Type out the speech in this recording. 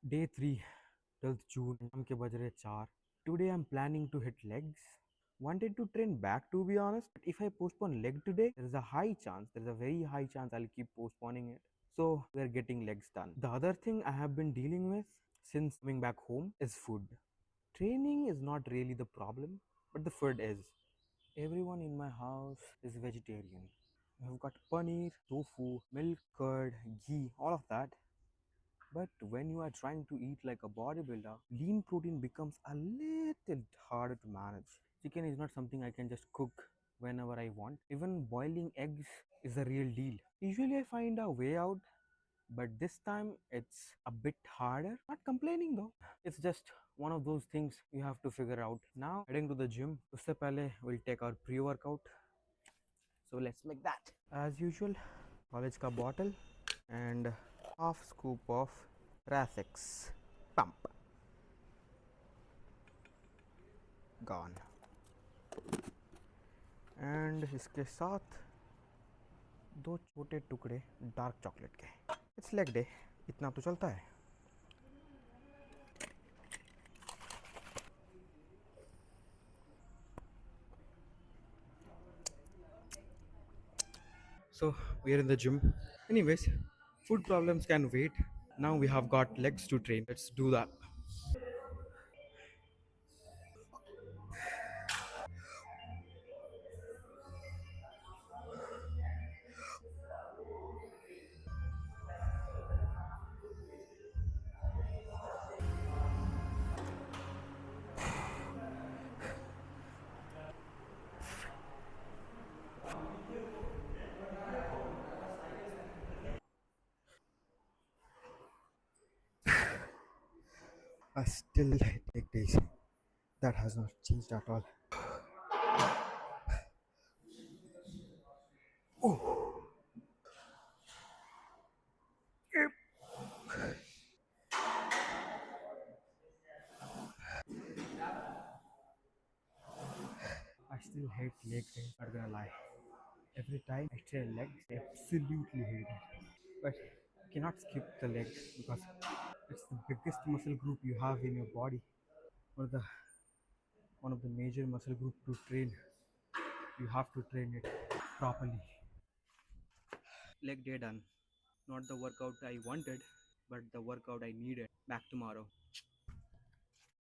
Day 3, 12th June, शाम के बज रहे 4. Today I'm planning to hit legs. Wanted to train back to be honest. But if I postpone leg today, there's a very high chance I'll keep postponing it. So we're getting legs done. The other thing I have been dealing with since coming back home is food. Training is not really the problem, but the food is. Everyone in my house is vegetarian. I've got paneer, tofu, milk, curd, ghee, all of that. But when you are trying to eat like a bodybuilder, lean protein becomes a little harder to manage. Chicken is not something I can just cook whenever I want. Even boiling eggs is a real deal. Usually I find a way out, but this time it's a bit harder. Not complaining though. It's just one of those things you have to figure out. Now heading to the gym. Usse pehle we'll take our pre-workout. So let's make that. As usual, college ka bottle and half scoop of Rasix pump. Gone. And इसके साथ दो छोटे टुकड़े dark chocolate के. It's leg day, इतना तो चलता है. So we are in the gym. Anyways, food problems can wait. Now we have got legs to train. Let's do that. I still take days. That has not changed at all. I still hate leg day, not gonna lie. Every time I train legs, I absolutely hate it. But you cannot skip the leg because it's the biggest muscle group you have in your body. One of the one of the major muscle group to train. You have to train it properly. Leg day done. Not the workout I wanted, but the workout I needed. Back tomorrow.